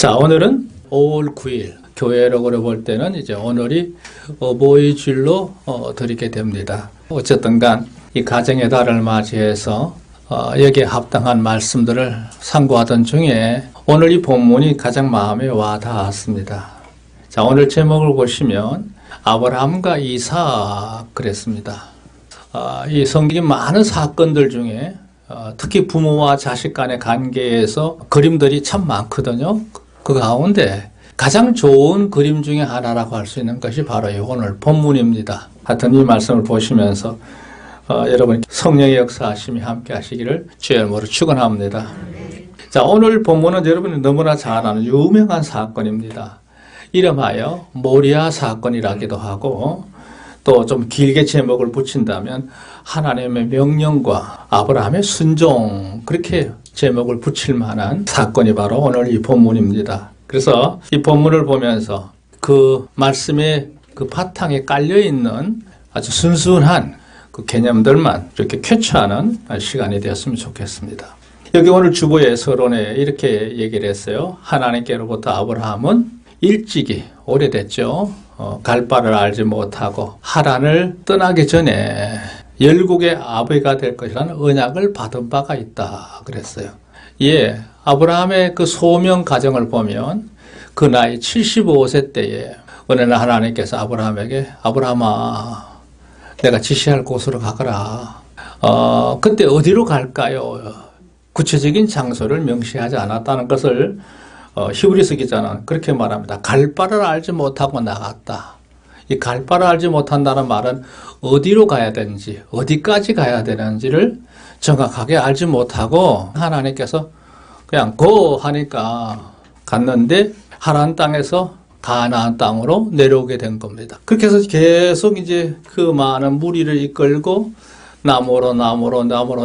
자, 오늘은 5월 9일 교회력으로 볼 때는 이제 오늘이 어버이 주일로 드리게 됩니다. 어쨌든 간 이 가정의 달을 맞이해서 여기에 합당한 말씀들을 상고하던 중에 오늘 이 본문이 가장 마음에 와 닿았습니다. 자, 오늘 제목을 보시면 아브라함과 이삭 그랬습니다. 이 성경의 많은 사건들 중에 특히 부모와 자식 간의 관계에서 그림들이 참 많거든요. 그 가운데 가장 좋은 그림 중에 하나라고 할 수 있는 것이 바로 이 오늘 본문입니다. 하여튼 이 말씀을 보시면서 여러분 성령의 역사하심이 함께 하시기를 주의 이름으로 축원합니다. 자, 오늘 본문은 여러분이 너무나 잘 아는 유명한 사건입니다. 이름하여 모리아 사건이라기도 하고 또 좀 길게 제목을 붙인다면 하나님의 명령과 아브라함의 순종, 그렇게 제목을 붙일 만한 사건이 바로 오늘 이 본문입니다. 그래서 이 본문을 보면서 그 말씀의 그 바탕에 깔려있는 아주 순수한 그 개념들만 이렇게 쾌차하는 시간이 되었으면 좋겠습니다. 여기 오늘 주보의 서론에 이렇게 얘기를 했어요. 하나님께로부터 아브라함은 일찍이 오래됐죠. 갈 바를 알지 못하고 하란을 떠나기 전에 열국의 아버지가 될 것이라는 언약을 받은 바가 있다 그랬어요. 예, 아브라함의 그 소명 과정을 보면 그 나이 75세 때에 어느 날 하나님께서 아브라함에게 아브라함아 내가 지시할 곳으로 가거라. 그때 어디로 갈까요? 구체적인 장소를 명시하지 않았다는 것을 히브리서 기자는 그렇게 말합니다. 갈 바를 알지 못하고 나갔다. 이 갈 바를 알지 못한다는 말은 어디로 가야 되는지, 어디까지 가야 되는지를 정확하게 알지 못하고 하나님께서 그냥 고 하니까 갔는데 하란 땅에서 가나안 땅으로 내려오게 된 겁니다. 그렇게 해서 계속 이제 그 많은 무리를 이끌고 나무로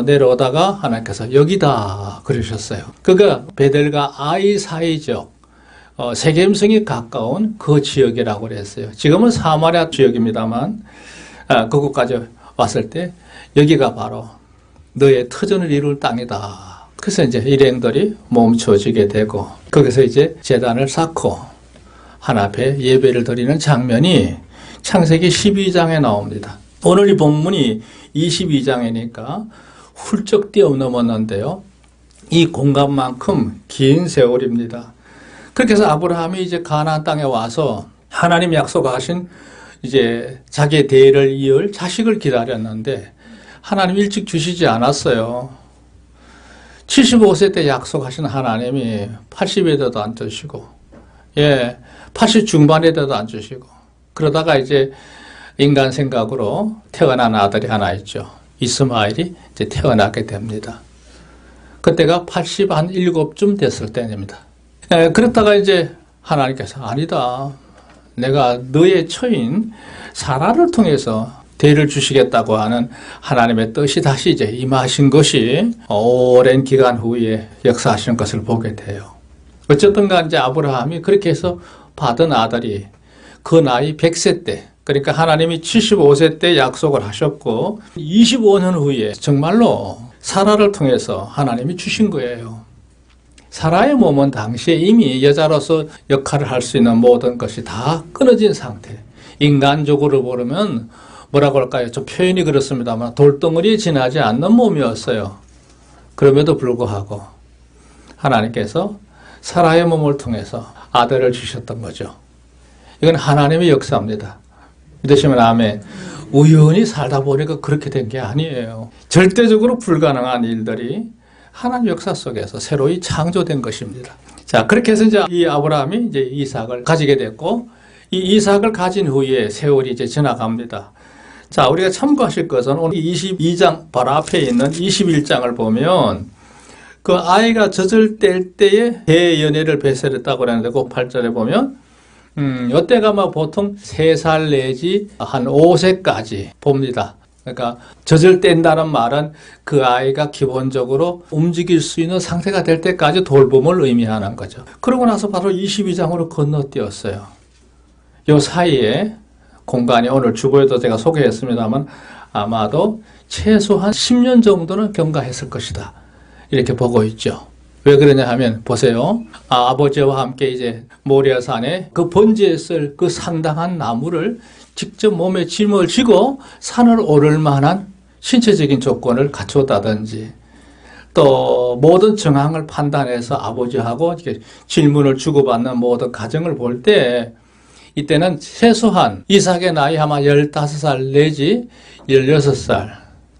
내려오다가 하나님께서 여기다 그러셨어요. 그가 베델과 아이 사이적 세겜성이 가까운 그 지역이라고 그랬어요. 지금은 사마리아 지역입니다만 그곳까지 왔을 때 여기가 바로 너의 터전을 이룰 땅이다. 그래서 이제 일행들이 멈춰지게 되고 거기서 이제 제단을 쌓고 하나 앞에 예배를 드리는 장면이 창세기 12장에 나옵니다. 오늘 이 본문이 22장이니까 훌쩍 뛰어넘었는데요. 이 공간만큼 긴 세월입니다. 그렇게 해서 아브라함이 이제 가나안 땅에 와서 하나님 약속하신 이제 자기의 대를 이을 자식을 기다렸는데 하나님 일찍 주시지 않았어요. 75세 때 약속하신 하나님이 80에 돼도 안 주시고, 80 중반에 돼도 안 주시고, 그러다가 이제 인간 생각으로 태어난 아들이 하나 있죠. 이스마엘이 이제 태어나게 됩니다. 그때가 87쯤 됐을 때입니다. 그렇다가 이제 하나님께서 아니다. 내가 너의 처인 사라를 통해서 대를 주시겠다고 하는 하나님의 뜻이 다시 이제 임하신 것이 오랜 기간 후에 역사하시는 것을 보게 돼요. 어쨌든 간 이제 아브라함이 그렇게 해서 받은 아들이 그 나이 100세 때, 그러니까 하나님이 75세 때 약속을 하셨고 25년 후에 정말로 사라를 통해서 하나님이 주신 거예요. 사라의 몸은 당시에 이미 여자로서 역할을 할 수 있는 모든 것이 다 끊어진 상태. 인간적으로 보면 뭐라고 할까요? 좀 표현이 그렇습니다만 돌덩어리에 지나지 않는 몸이었어요. 그럼에도 불구하고 하나님께서 사라의 몸을 통해서 아들을 주셨던 거죠. 이건 하나님의 역사입니다. 믿으시면 아멘. 우연히 살다 보니까 그렇게 된 게 아니에요. 절대적으로 불가능한 일들이 하나님 역사 속에서 새로이 창조된 것입니다. 자, 그렇게 해서 이제 이 아브라함이 이제 이삭을 가지게 됐고, 이 이삭을 가진 후에 세월이 이제 지나갑니다. 자, 우리가 참고하실 것은 오늘 22장 바로 앞에 있는 21장을 보면 그 아이가 젖을 뗄 때에 대연애를 배설했다고 그러는데 그 8절에 보면 이때가 막 보통 3살 내지 한 5세까지 봅니다. 그러니까 젖을 뗀다는 말은 그 아이가 기본적으로 움직일 수 있는 상태가 될 때까지 돌봄을 의미하는 거죠. 그러고 나서 바로 22장으로 건너뛰었어요. 이 사이에 공간이 오늘 주보에도 제가 소개했습니다만 아마도 최소한 10년 정도는 경과했을 것이다. 이렇게 보고 있죠. 왜 그러냐 하면 보세요. 아버지와 함께 이제 모리아산에 그 번제에 쓸 그 상당한 나무를 직접 몸에 짐을 지고 산을 오를 만한 신체적인 조건을 갖췄다든지, 또 모든 정황을 판단해서 아버지하고 이렇게 질문을 주고받는 모든 과정을 볼 때, 이때는 최소한 이삭의 나이 아마 15살 내지 16살,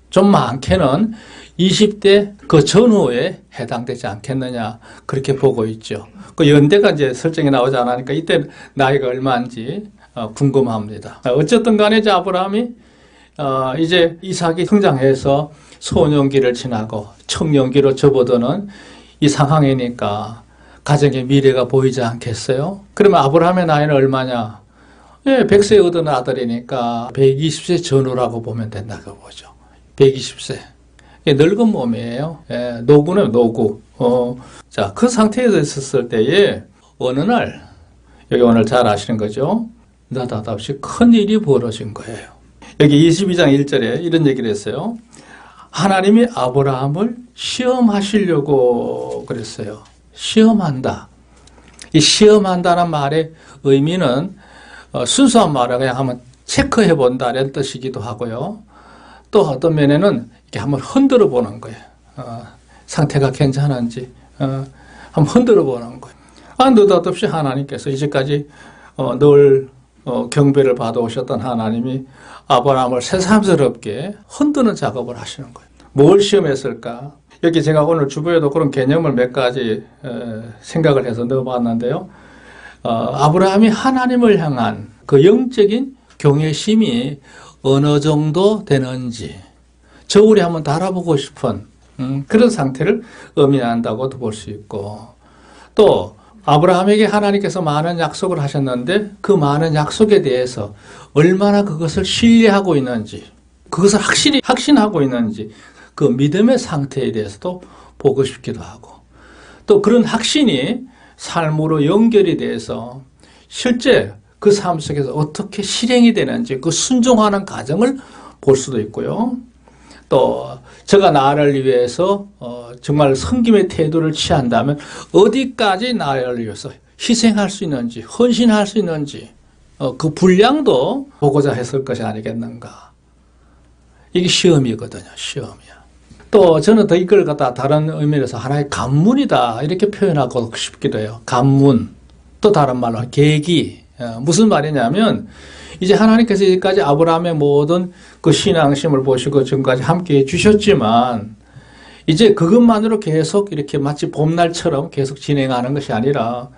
좀 많게는 20대 그 전후에 해당되지 않겠느냐, 그렇게 보고 있죠. 그 연대가 이제 설정이 나오지 않으니까 이때 나이가 얼마인지 궁금합니다. 어쨌든 간에 이제 아브라함이 이제 이삭이 성장해서 소년기를 지나고 청년기로 접어드는 이 상황이니까 가정의 미래가 보이지 않겠어요? 그러면 아브라함의 나이는 얼마냐? 예, 100세 얻은 아들이니까 120세 전후라고 보면 된다고 보죠. 120세. 늙은 몸이에요. 예, 노구는 노구. 자, 그 상태에서 있었을 때에 어느 날, 여기 오늘 잘 아시는 거죠? 느닷없이 큰 일이 벌어진 거예요. 여기 22장 1절에 이런 얘기를 했어요. 하나님이 아브라함을 시험하시려고 그랬어요. 시험한다. 이 시험한다는 말의 의미는 순수한 말을 그냥 한번 체크해 본다는 뜻이기도 하고요. 또 어떤 면에는 이렇게 한번 흔들어 보는 거예요. 상태가 괜찮은지 한번 흔들어 보는 거예요. 느닷없이 하나님께서 이제까지 늘 경배를 받아오셨던 하나님이 아브라함을 새삼스럽게 흔드는 작업을 하시는 거예요. 뭘 시험했을까? 여기 제가 오늘 주부에도 그런 개념을 몇 가지 생각을 해서 넣어봤는데요. 아브라함이 하나님을 향한 그 영적인 경외심이 어느 정도 되는지 저울에 한번 달아보고 싶은 그런 상태를 의미한다고도 볼 수 있고, 또 아브라함에게 하나님께서 많은 약속을 하셨는데 그 많은 약속에 대해서 얼마나 그것을 신뢰하고 있는지, 그것을 확실히 확신하고 있는지 그 믿음의 상태에 대해서도 보고 싶기도 하고, 또 그런 확신이 삶으로 연결이 돼서 실제 그 삶 속에서 어떻게 실행이 되는지 그 순종하는 과정을 볼 수도 있고요. 또 저가 나를 위해서 정말 섬김의 태도를 취한다면 어디까지 나를 위해서 희생할 수 있는지, 헌신할 수 있는지 그 분량도 보고자 했을 것이 아니겠는가. 이게 시험이거든요. 시험이야. 또 저는 더 이걸 갖다 다른 의미에서 하나의 관문이다 이렇게 표현하고 싶기도 해요. 관문. 또 다른 말로 계기. 무슨 말이냐면 이제 하나님께서 여기까지 아브라함의 모든 그 신앙심을 보시고 지금까지 함께 해주셨지만 이제 그것만으로 계속 이렇게 마치 봄날처럼 계속 진행하는 것이 아니라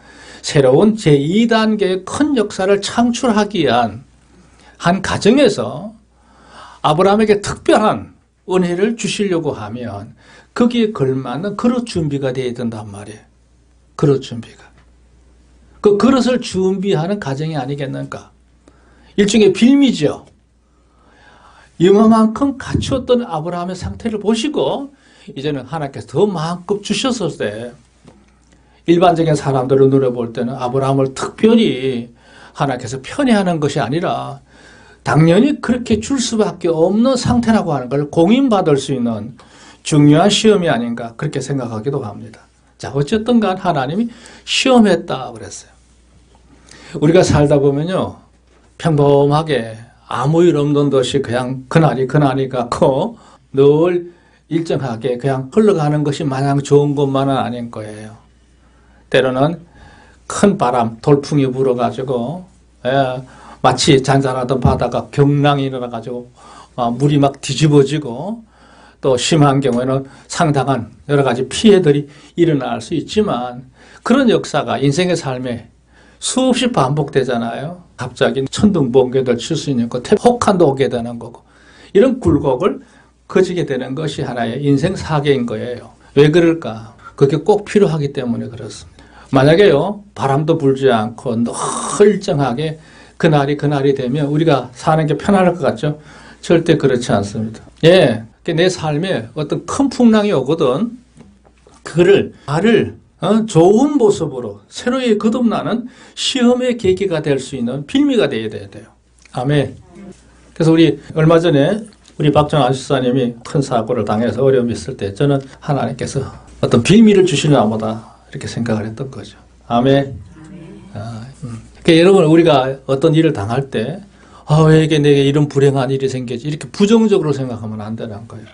새로운 제2단계의 큰 역사를 창출하기 위한 한 과정에서 아브라함에게 특별한 은혜를 주시려고 하면 거기에 걸맞는 그릇 준비가 되어야 된단 말이에요. 그릇 준비가. 그 그릇을 준비하는 과정이 아니겠는가. 일종의 빌미죠. 이만큼 갖추었던 아브라함의 상태를 보시고 이제는 하나님께서 더 마음껏 주셨을 때 일반적인 사람들을 노려볼 때는 아브라함을 특별히 하나님께서 편애하는 것이 아니라 당연히 그렇게 줄 수밖에 없는 상태라고 하는 걸 공인받을 수 있는 중요한 시험이 아닌가 그렇게 생각하기도 합니다. 자, 어쨌든 간 하나님이 시험했다 그랬어요. 우리가 살다 보면요, 평범하게 아무 일 없는 듯이 그냥 그날이 같고 늘 일정하게 그냥 흘러가는 것이 마냥 좋은 것만은 아닌 거예요. 때로는 큰 바람, 돌풍이 불어가지고 마치 잔잔하던 바다가 경랑이 일어나가지고 물이 막 뒤집어지고, 또 심한 경우에는 상당한 여러 가지 피해들이 일어날 수 있지만 그런 역사가 인생의 삶에 수없이 반복되잖아요. 갑자기 천둥 번개를 칠 수 있는 거, 혹한도 오게 되는 거고, 이런 굴곡을 거치게 되는 것이 하나의 인생 사계인 거예요. 왜 그럴까? 그게 꼭 필요하기 때문에 그렇습니다. 만약에요, 바람도 불지 않고 늘 일정하게 그날이 되면 우리가 사는 게 편할 것 같죠? 절대 그렇지 않습니다. 예, 내 삶에 어떤 큰 풍랑이 오거든, 그를 나를 좋은 모습으로 새로이 거듭나는 시험의 계기가 될 수 있는 빌미가 되어야 돼요. 아멘. 그래서 우리 얼마 전에 우리 박정아 집사님이 큰 사고를 당해서 어려움이 있을 때 저는 하나님께서 어떤 빌미를 주시려나 보다 이렇게 생각을 했던 거죠. 아멘. 그러니까 여러분 우리가 어떤 일을 당할 때 왜 내게 이런 불행한 일이 생기지 이렇게 부정적으로 생각하면 안 되는 거예요.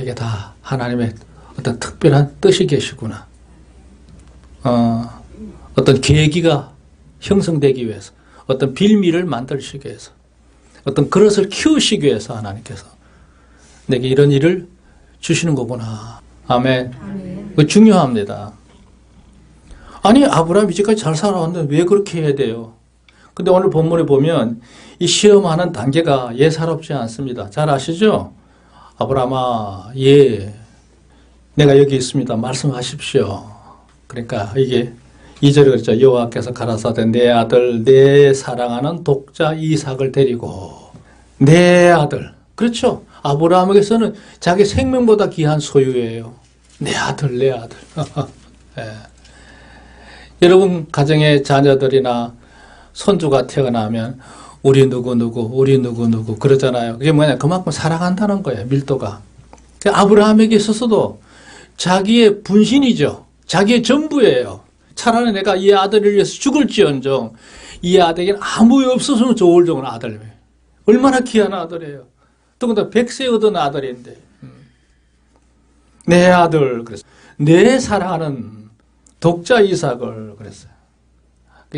이게 다 하나님의 어떤 특별한 뜻이 계시구나. 어떤 계기가 형성되기 위해서, 어떤 빌미를 만들시기 위해서, 어떤 그릇을 키우시기 위해서 하나님께서 내게 이런 일을 주시는 거구나. 아멘. 그거 중요합니다. 아니 아브라함 이제까지 잘 살아왔는데 왜 그렇게 해야 돼요? 근데 오늘 본문에 보면 이 시험하는 단계가 예사롭지 않습니다. 잘 아시죠? 아브라함아, 내가 여기 있습니다. 말씀하십시오. 그러니까 이게 2절에 그랬죠. 여호와께서 가라사대 내 아들 내 사랑하는 독자 이삭을 데리고 내 아들. 그렇죠. 아브라함에게서는 자기 생명보다 귀한 소유예요. 내 아들. 네. 여러분 가정의 자녀들이나 손주가 태어나면 우리 누구 그러잖아요. 그게 뭐냐? 그만큼 사랑한다는 거예요. 밀도가. 아브라함에게 있어서도 자기의 분신이죠. 자기의 전부예요. 차라리 내가 이 아들을 위해서 죽을지언정 이 아들에게는 아무 일 없었으면 좋을 정도는 아들이에요. 얼마나 귀한 아들이에요. 더군다나 100세 얻은 아들인데. 내 아들 그랬어요. 내 사랑하는 독자 이삭을 그랬어요.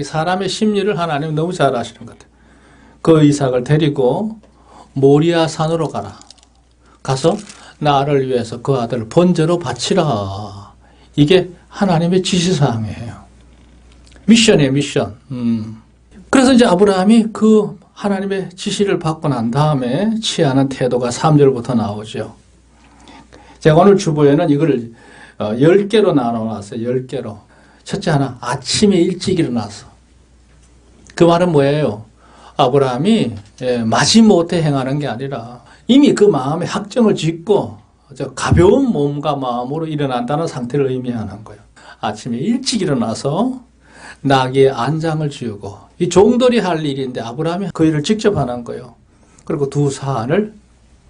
사람의 심리를 하나님 너무 잘 아시는 것 같아요. 그 이삭을 데리고 모리아 산으로 가라. 가서 나를 위해서 그 아들을 번제로 바치라. 이게 하나님의 지시사항이에요. 미션이에요, 미션. 그래서 이제 아브라함이 그 하나님의 지시를 받고 난 다음에 취하는 태도가 3절부터 나오죠. 제가 오늘 주보에는 이걸 10개로 나눠놨어요. 10개로. 첫째 하나, 아침에 일찍 일어나서. 그 말은 뭐예요? 아브라함이 마지못해 행하는 게 아니라 이미 그 마음에 확정을 짓고 가벼운 몸과 마음으로 일어난다는 상태를 의미하는 거예요. 아침에 일찍 일어나서 나귀의 안장을 지우고 이 종들이 할 일인데 아브라함이 그 일을 직접 하는 거예요. 그리고 두 사안을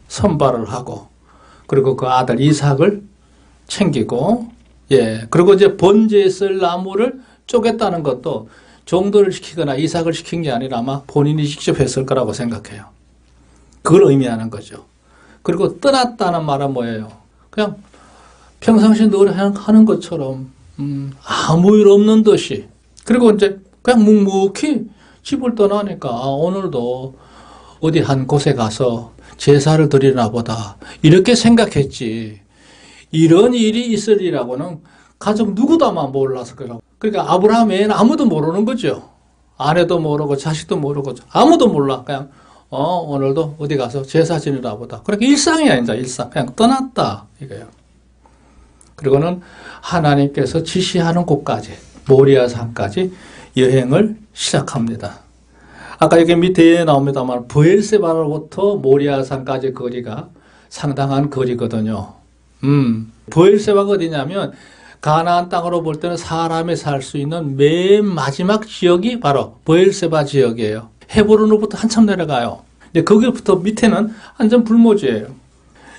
선발을 하고 그리고 그 아들 이삭을 챙기고 그리고 이제 번제에 쓸 나무를 쪼갰다는 것도 종들을 시키거나 이삭을 시킨 게 아니라 아마 본인이 직접 했을 거라고 생각해요. 그걸 의미하는 거죠. 그리고 떠났다는 말은 뭐예요? 그냥 평상시 늘 하는 것처럼 아무 일 없는 듯이 그리고 이제 그냥 묵묵히 집을 떠나니까 오늘도 어디 한 곳에 가서 제사를 드리나 보다 이렇게 생각했지 이런 일이 있으리라고는 가족 누구도 아마 몰랐을 거라고. 그러니까 아브라함 외에는 아무도 모르는 거죠. 아내도 모르고 자식도 모르고 아무도 몰라. 그냥 오늘도 어디 가서 제사 지내나 보다. 그러니까 일상이야 이제 일상. 그냥 떠났다 이거예요. 그리고는 하나님께서 지시하는 곳까지 모리아 산까지 여행을 시작합니다. 아까 여기 밑에 나옵니다만 브엘세바로부터 모리아 산까지 거리가 상당한 거리거든요. 브엘세바가 어디냐면 가나안 땅으로 볼 때는 사람이 살 수 있는 맨 마지막 지역이 바로 브엘세바 지역이에요. 헤브론으로부터 한참 내려가요. 이제 거기부터 밑에는 완전 불모지예요.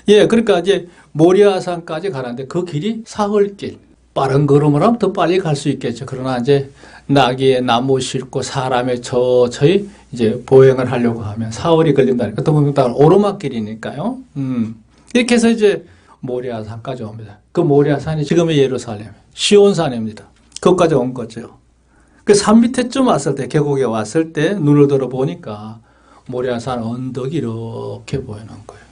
그러니까 이제 모리아산까지 가는데 그 길이 사흘길. 빠른 걸음을 하면 더 빨리 갈 수 있겠죠. 그러나 이제 나귀에 나무 싣고 사람의 저처이 이제 보행을 하려고 하면 사흘이 걸린다니까. 더군다나 오르막길이니까요. 이렇게 해서 이제 모리아산까지 옵니다. 그 모리아산이 지금의 예루살렘, 시온산입니다. 거기까지 온 거죠. 그 산 밑에쯤 왔을 때, 계곡에 왔을 때 눈을 들어 보니까 모리아산 언덕이 이렇게 보이는 거예요.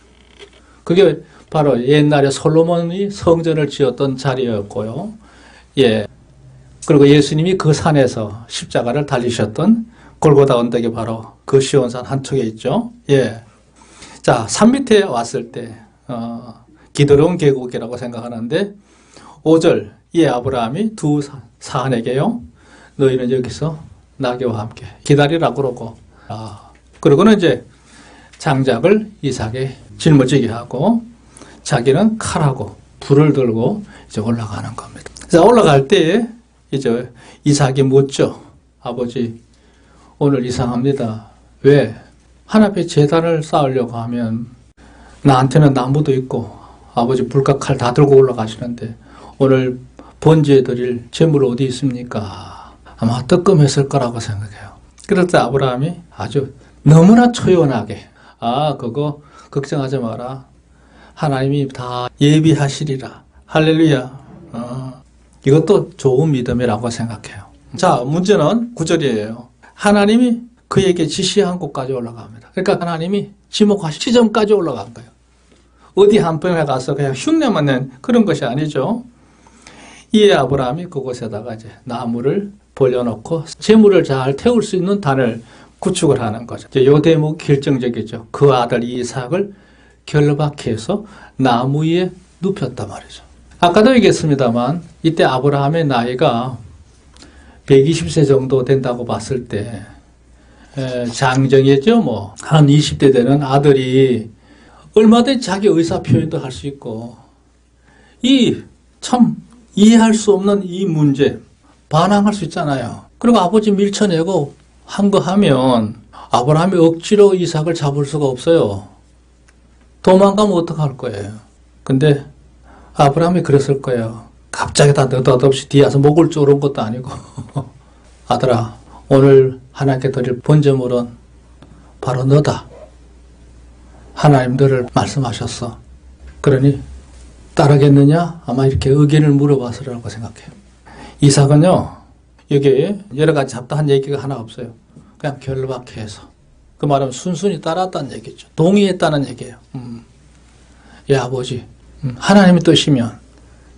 그게 바로 옛날에 솔로몬이 성전을 지었던 자리였고요. 그리고 예수님이 그 산에서 십자가를 달리셨던 골고다 언덕이 바로 그 시온산 한쪽에 있죠. 자, 산 밑에 왔을 때, 기드론 계곡이라고 생각하는데 5절 아브라함이 두 사안에게요 너희는 여기서 나귀와 함께 기다리라 그러고 그러고는 이제 장작을 이삭에 짊어지게 하고 자기는 칼하고 불을 들고 이제 올라가는 겁니다. 자, 올라갈 때 이제 이삭이 묻죠. 아버지 오늘 이상합니다. 왜? 하나님의 제단을 쌓으려고 하면 나한테는 나무도 있고 아버지 불과 칼 다 들고 올라가시는데 오늘 번제에 드릴 재물 어디 있습니까? 아마 뜨끔했을 거라고 생각해요. 그럴 때 아브라함이 아주 너무나 초연하게 그거 걱정하지 마라. 하나님이 다 예비하시리라. 할렐루야. 이것도 좋은 믿음이라고 생각해요. 자, 문제는 9절이에요. 하나님이 그에게 지시한 곳까지 올라갑니다. 그러니까 하나님이 지목하신 지점까지 올라간 거예요. 어디 한편에 가서 그냥 흉내만 낸 그런 것이 아니죠. 이에 아브라함이 그곳에다가 이제 나무를 벌려놓고 재물을 잘 태울 수 있는 단을 구축을 하는 거죠. 이 대목이 결정적이죠. 그 아들 이삭을 결박해서 나무 위에 눕혔단 말이죠. 아까도 얘기했습니다만 이때 아브라함의 나이가 120세 정도 된다고 봤을 때 장정이었죠. 뭐 한 20대 되는 아들이 얼마든지 자기 의사 표현도 할 수 있고 이 참 이해할 수 없는 이 문제 반항할 수 있잖아요. 그리고 아버지 밀쳐내고 한 거 하면 아브라함이 억지로 이삭을 잡을 수가 없어요. 도망가면 어떡할 거예요. 근데 아브라함이 그랬을 거예요. 갑자기 다 느닷없이 뒤에 와서 목을 조른 것도 아니고 아들아 오늘 하나님께 드릴 번제물은 바로 너다. 하나님 너를 말씀하셨어. 그러니 따르겠느냐? 아마 이렇게 의견을 물어봤으라고 생각해요. 이삭은요. 여기 여러 가지 잡다한 얘기가 하나 없어요. 그냥 결박해서. 그 말은 순순히 따랐다는 얘기죠. 동의했다는 얘기예요. 예, 아버지. 하나님의 뜻이면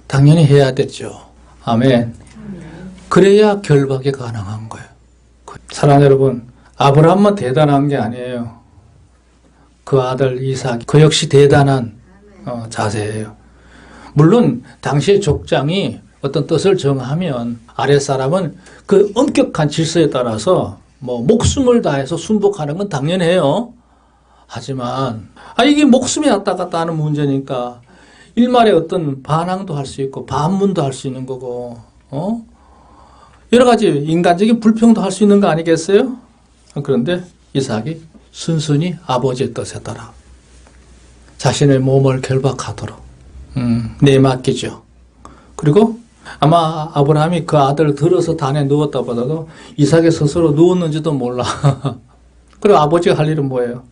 당연히 해야 되죠. 아멘. 그래야 결박이 가능한 거예요. 사랑하는 여러분, 아브라함만 대단한 게 아니에요. 그 아들 이삭, 그 역시 대단한 자세예요. 물론 당시의 족장이 어떤 뜻을 정하면 아랫사람은 그 엄격한 질서에 따라서 뭐 목숨을 다해서 순복하는 건 당연해요. 하지만 이게 목숨이 왔다 갔다 하는 문제니까 일말의 어떤 반항도 할 수 있고 반문도 할 수 있는 거고 여러 가지 인간적인 불평도 할 수 있는 거 아니겠어요? 그런데 이삭이 순순히 아버지의 뜻에 따라 자신의 몸을 결박하도록 내맡기죠. 그리고 아마 아브라함이 그 아들을 들어서 단에 누웠다 보다도 이삭이 스스로 누웠는지도 몰라. 그리고 아버지가 할 일은 뭐예요?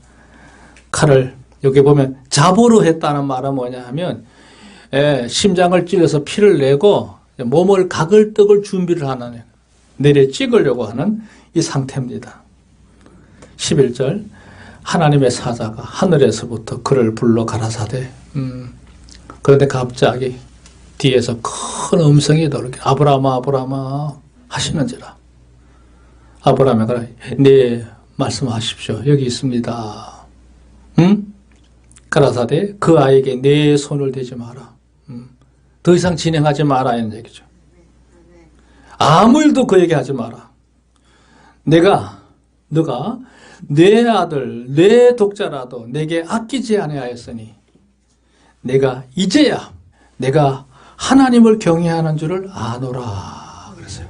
칼을 여기 보면 잡으로 했다는 말은 뭐냐 하면 심장을 찔러서 피를 내고 몸을 각을 떡을 준비를 하는 내려 찍으려고 하는 이 상태입니다. 11절 하나님의 사자가 하늘에서부터 그를 불러 가라사대 그런데 갑자기 뒤에서 큰 음성이 들리게 아브라함아 아브라함아 하시는지라. 아브라함이가 네 말씀하십시오. 여기 있습니다. 가라사대 그 아이에게 내 손을 대지 마라. 더 이상 진행하지 마라 이런 얘기죠. 아무 일도 그에게 하지 마라. 너가 내 아들 내 독자라도 내게 아끼지 아니하였으니 내가 이제야 내가 하나님을 경외하는 줄을 아노라 그랬어요.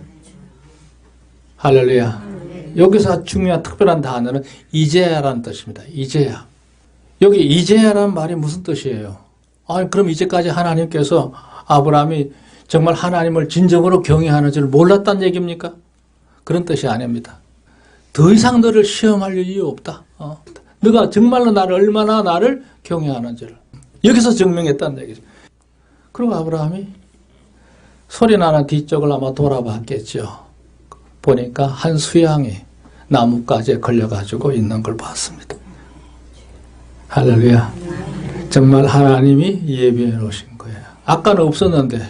할렐루야. 여기서 중요한 특별한 단어는 이제야라는 뜻입니다. 이제야. 여기 이제야라는 말이 무슨 뜻이에요? 그럼 이제까지 하나님께서 아브라함이 정말 하나님을 진정으로 경외하는 줄 몰랐다는 얘기입니까? 그런 뜻이 아닙니다. 더 이상 너를 시험할 이유 없다. 너가 정말로 얼마나 나를 경외하는지를 여기서 증명했다는 얘기죠. 그리고 아브라함이 소리 나는 뒤쪽을 아마 돌아봤겠죠. 보니까 한 수양이 나뭇가지에 걸려가지고 있는 걸 봤습니다. 할렐루야. 정말 하나님이 예비해 놓으신 거예요. 아까는 없었는데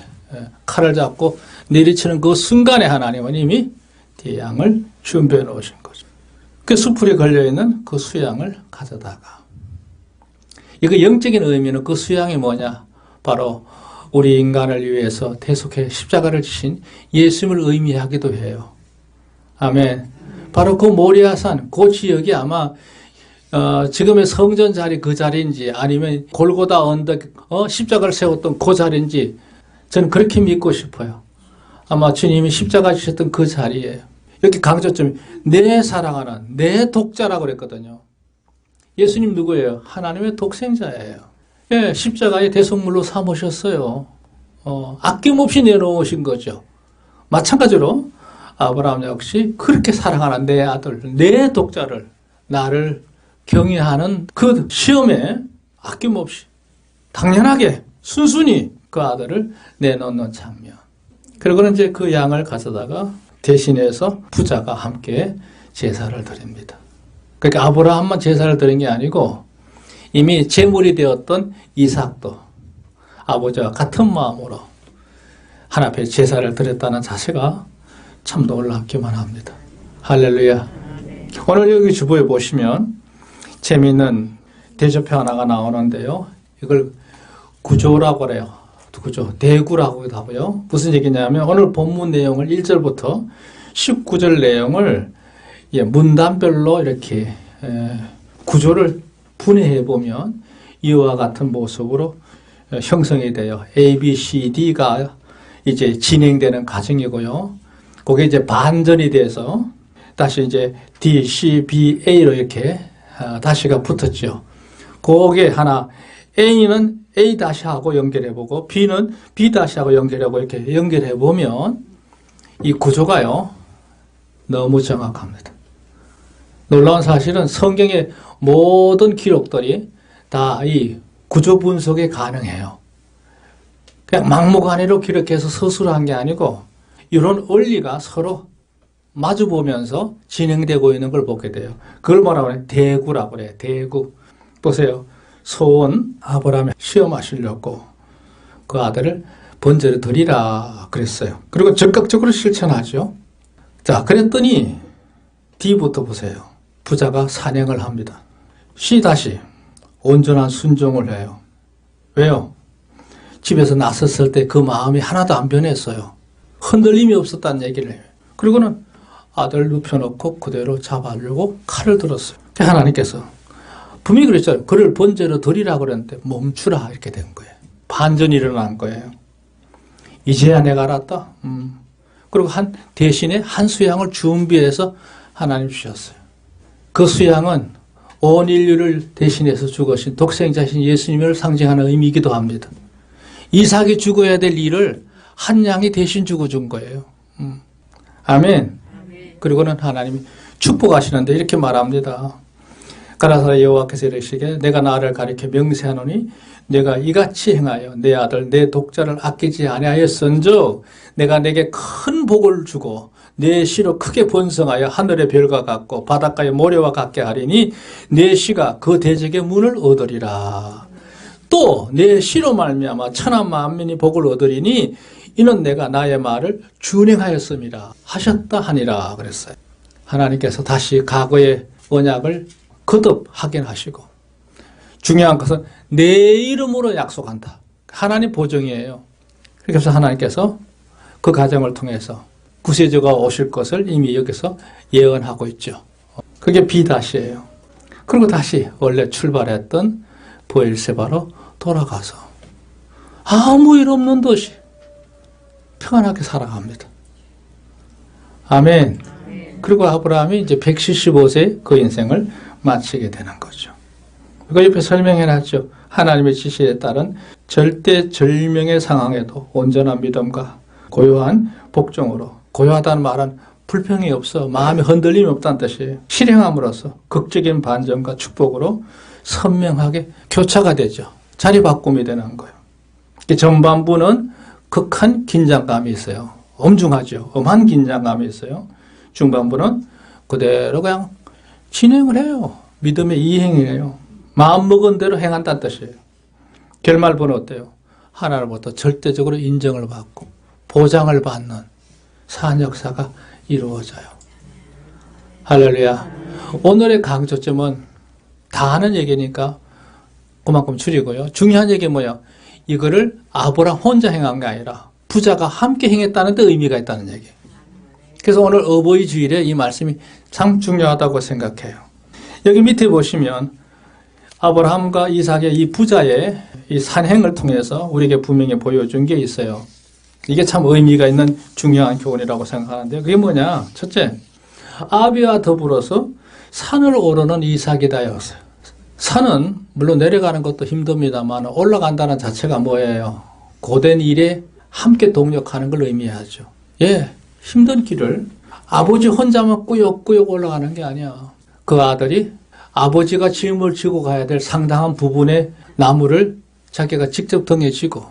칼을 잡고 내리치는 그 순간에 하나님은 이미 대양을 준비해 놓으신 거죠. 그 수풀에 걸려있는 그 수양을 가져다가 이거 영적인 의미는 그 수양이 뭐냐? 바로 우리 인간을 위해서 대속해 십자가를 지신 예수님을 의미하기도 해요. 아멘. 바로 그 모리아산, 그 지역이 아마 지금의 성전 자리 그 자리인지 아니면 골고다 언덕 십자가를 세웠던 그 자리인지 저는 그렇게 믿고 싶어요. 아마 주님이 십자가 지셨던 그 자리예요. 여기 강조점이 내 사랑하는 내 독자라고 그랬거든요. 예수님 누구예요? 하나님의 독생자예요. 예, 십자가의 대속물로 삼으셨어요. 아낌없이 내놓으신 거죠. 마찬가지로 아브라함 역시 그렇게 사랑하는 내 아들, 내 독자를, 나를 경외하는 그 시험에 아낌없이 당연하게 순순히 그 아들을 내놓는 장면. 그리고는 이제 그 양을 가져다가 대신해서 부자가 함께 제사를 드립니다. 그러니까 아브라함만 제사를 드린 게 아니고 이미 제물이 되었던 이삭도 아버지와 같은 마음으로 하나님 앞에 제사를 드렸다는 자세가 참 놀랍기만 합니다. 할렐루야. 오늘 여기 주보에 보시면 재미있는 대조표 하나가 나오는데요. 이걸 구조라고 그래요. 구조, 대구라고 하고요. 무슨 얘기냐면 오늘 본문 내용을 1절부터 19절 내용을 문단별로 이렇게 구조를 분해해 보면 이와 같은 모습으로 형성이 돼요. A, B, C, D가 이제 진행되는 과정이고요. 그게 이제 반전이 돼서 다시 이제 D, C, B, A로 이렇게 다시가 붙었죠. 그게 하나, A는 A-하고 연결해보고 B는 B-하고 연결하고 이렇게 연결해보면 이 구조가요, 너무 정확합니다. 놀라운 사실은 성경의 모든 기록들이 다 이 구조 분석이 가능해요. 그냥 막무가내로 기록해서 서술한 게 아니고 이런 원리가 서로 마주보면서 진행되고 있는 걸 보게 돼요. 그걸 뭐라고 해요? 대구라고 그래요. 대구. 보세요. 소원 아브라함이 시험하시려고 그 아들을 번제로 드리라 그랬어요. 그리고 적극적으로 실천하죠. 자, 그랬더니 D부터 보세요. 부자가 산행을 합니다. C 다시 온전한 순종을 해요. 왜요? 집에서 나섰을 때 그 마음이 하나도 안 변했어요. 흔들림이 없었다는 얘기를 해요. 그리고는 아들 눕혀놓고 그대로 잡아주려고 칼을 들었어요. 하나님께서 분명히 그랬죠. 그를 번제로 드리라고 그랬는데 멈추라 이렇게 된 거예요. 반전이 일어난 거예요. 이제야 내가 알았다. 그리고 대신에 한 수양을 준비해서 하나님 주셨어요. 그 수양은 온 인류를 대신해서 죽으신 독생자신 예수님을 상징하는 의미이기도 합니다. 이삭이 죽어야 될 일을 한 양이 대신 죽어준 거예요. 아멘. 그리고는 하나님이 축복하시는데 이렇게 말합니다. 가라사대 여호와께서 이르시기를 내가 나를 가리켜 명세하노니 내가 이같이 행하여 내 아들 내 독자를 아끼지 아니하였은즉 내가 내게 큰 복을 주고 내 씨로 크게 번성하여 하늘의 별과 같고 바닷가의 모래와 같게 하리니 내 씨가 그 대적의 문을 얻으리라. 또 내 씨로 말미암아 천한 만민이 복을 얻으리니 이는 내가 나의 말을 준행하였음이라 하셨다 하니라 그랬어요. 하나님께서 다시 과거의 언약을 거듭 확인하시고 중요한 것은 내 이름으로 약속한다. 하나님 보증이에요. 그래서 하나님께서 그 과정을 통해서 구세주가 오실 것을 이미 여기서 예언하고 있죠. 그게 B-예요. 그리고 다시 원래 출발했던 브엘세바로 돌아가서 아무 일 없는 듯이 평안하게 살아갑니다. 아멘. 그리고 아브라함이 이제 175세 그 인생을 마치게 되는 거죠. 이거 옆에 설명해놨죠. 하나님의 지시에 따른 절대절명의 상황에도 온전한 믿음과 고요한 복종으로, 고요하다는 말은 불평이 없어 마음에 흔들림이 없다는 뜻이에요. 실행함으로써 극적인 반전과 축복으로 선명하게 교차가 되죠. 자리 바꿈이 되는 거예요. 전반부는 극한 긴장감이 있어요. 엄중하죠. 엄한 긴장감이 있어요. 중반부는 그대로 그냥 진행을 해요. 믿음의 이행이에요. 마음먹은 대로 행한다는 뜻이에요. 결말부는 어때요? 하나님부터 절대적으로 인정을 받고 보장을 받는 산역사가 이루어져요. 할렐루야. 오늘의 강조점은 다 하는 얘기니까 그만큼 줄이고요. 중요한 얘기는 뭐예요? 이거를 아브라함 혼자 행한 게 아니라 부자가 함께 행했다는 데 의미가 있다는 얘기예요. 그래서 오늘 어버이 주일에 이 말씀이 참 중요하다고 생각해요. 여기 밑에 보시면 아브라함과 이삭의 이 부자의 이 산행을 통해서 우리에게 분명히 보여준 게 있어요. 이게 참 의미가 있는 중요한 교훈이라고 생각하는데 그게 뭐냐? 첫째, 아비와 더불어서 산을 오르는 이삭이다였어요. 산은 물론 내려가는 것도 힘듭니다만 올라간다는 자체가 뭐예요? 고된 일에 함께 동력하는 걸 의미하죠. 예, 힘든 길을 아버지 혼자만 꾸역꾸역 올라가는 게 아니야. 그 아들이 아버지가 짐을 지고 가야 될 상당한 부분의 나무를 자기가 직접 등에 지고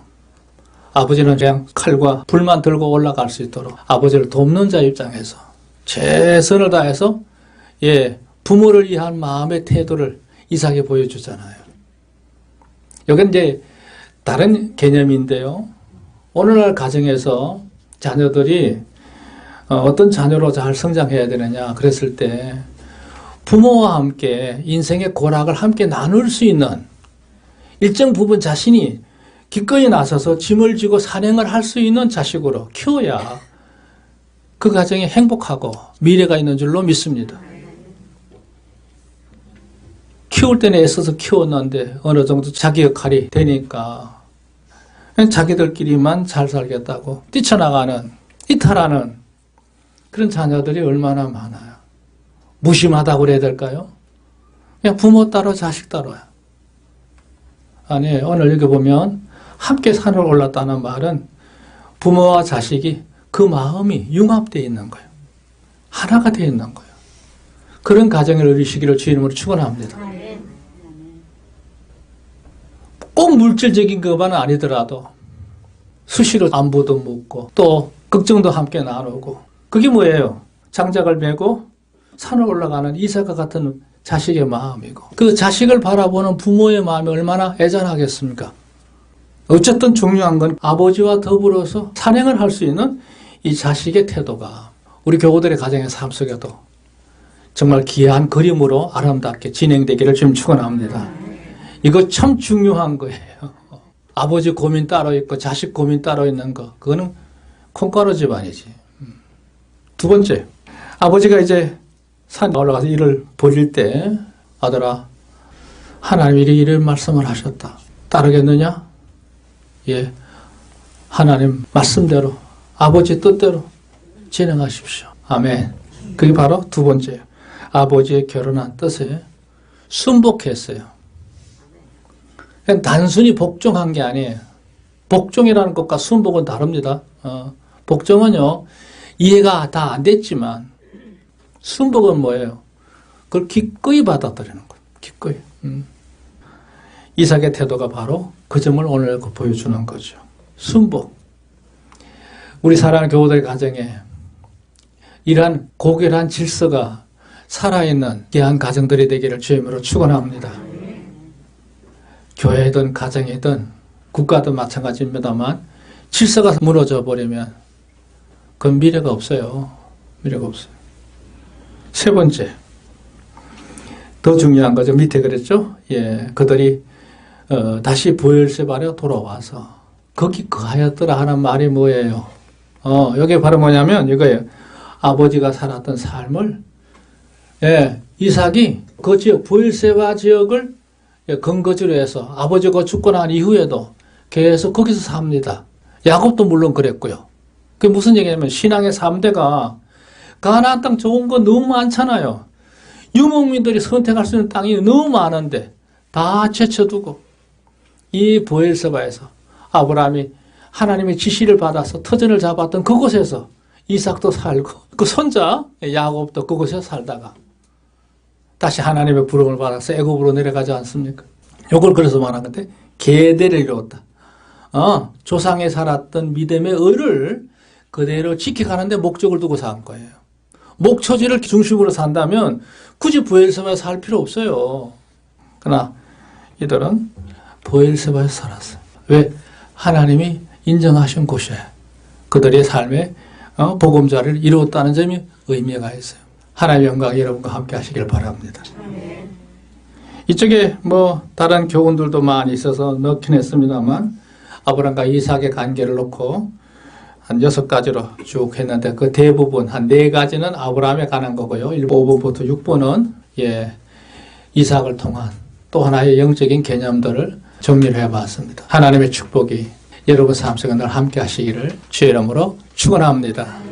아버지는 그냥 칼과 불만 들고 올라갈 수 있도록 아버지를 돕는 자 입장에서 최선을 다해서 예, 부모를 위한 마음의 태도를 이삭이 보여주잖아요. 여긴 이제 다른 개념인데요. 오늘날 가정에서 자녀들이 어떤 자녀로 잘 성장해야 되느냐 그랬을 때 부모와 함께 인생의 고락을 함께 나눌 수 있는 일정 부분 자신이 기꺼이 나서서 짐을 지고 산행을 할 수 있는 자식으로 키워야 그 가정이 행복하고 미래가 있는 줄로 믿습니다. 키울 때는 애써서 키웠는데 어느 정도 자기 역할이 되니까 자기들끼리만 잘 살겠다고 뛰쳐나가는 이탈하는 그런 자녀들이 얼마나 많아요. 무심하다고 그래야 될까요? 그냥 부모 따로 자식 따로야. 아니 오늘 여기 보면 함께 산을 올랐다는 말은 부모와 자식이 그 마음이 융합되어 있는 거예요. 하나가 되어 있는 거예요. 그런 가정을 누리시기를 주님으로 축원합니다. 꼭 물질적인 것만 아니더라도 수시로 안부도 묻고 또 걱정도 함께 나누고 그게 뭐예요? 장작을 메고 산을 올라가는 이삭과 같은 자식의 마음이고 그 자식을 바라보는 부모의 마음이 얼마나 애잔하겠습니까? 어쨌든 중요한 건 아버지와 더불어서 산행을 할 수 있는 이 자식의 태도가 우리 교우들의 가정의 삶 속에도 정말 귀한 그림으로 아름답게 진행되기를 지금 축원합니다. 이거 참 중요한 거예요. 아버지 고민 따로 있고 자식 고민 따로 있는 거 그거는 콩가루 집안이지. 두 번째, 아버지가 이제 산 올라가서 일을 벌일 때 아들아 하나님이 이런 말씀을 하셨다. 따르겠느냐? 예, 하나님 말씀대로 아버지 뜻대로 진행하십시오. 아멘. 그게 바로 두 번째예요. 아버지의 결혼한 뜻에 순복했어요. 그냥 단순히 복종한 게 아니에요. 복종이라는 것과 순복은 다릅니다. 복종은요 이해가 다 안 됐지만 순복은 뭐예요? 그걸 기꺼이 받아들이는 거예요. 기꺼이. 이삭의 태도가 바로 그 점을 오늘 보여주는 거죠. 순복. 우리 사랑하는 교우들의 가정에 이러한 고결한 질서가 살아있는 귀한 가정들이 되기를 주님으로 축원합니다. 교회든 가정이든 국가든 마찬가지입니다만 질서가 무너져 버리면 그건 미래가 없어요. 미래가 없어요. 세 번째, 더 중요한 거죠. 밑에 그랬죠? 예, 그들이 다시 부엘세바로 돌아와서 거기 거하였더라 하는 말이 뭐예요? 여기 바로 뭐냐면 이거예요. 아버지가 살았던 삶을 예, 이삭이 그 지역 부엘세바 지역을 근거지로 해서 아버지가 죽고 난 이후에도 계속 거기서 삽니다. 야곱도 물론 그랬고요. 그게 무슨 얘기냐면 신앙의 3대가 가나안 땅 좋은 거 너무 많잖아요. 유목민들이 선택할 수 있는 땅이 너무 많은데 다 제쳐두고 이 부엘세바에서 아브라함이 하나님의 지시를 받아서 터전을 잡았던 그곳에서 이삭도 살고 그 손자 야곱도 그곳에서 살다가 다시 하나님의 부름을 받아서 애굽으로 내려가지 않습니까? 이걸 그래서 말한 건데 계대를 이루었다. 조상에 살았던 믿음의 의를 그대로 지켜가는데 목적을 두고 산 거예요. 목초지를 중심으로 산다면 굳이 부엘세바에 살 필요 없어요. 그러나 이들은 부엘세바에서 살았어요. 왜? 하나님이 인정하신 곳에 그들의 삶의 복음자를 이루었다는 점이 의미가 있어요. 하나님의 영광이 여러분과 함께 하시길 바랍니다. 이쪽에 다른 교훈들도 많이 있어서 넣긴 했습니다만 아브라함과 이삭의 관계를 놓고 한 6가지로 쭉 했는데 그 대부분 한 4가지는 아브라함에 관한 거고요. 5번부터 6번은 이삭을 통한 또 하나의 영적인 개념들을 정리를 해봤습니다. 하나님의 축복이 여러분 삶 속에 늘 함께 하시기를 주의 이름으로 축원합니다.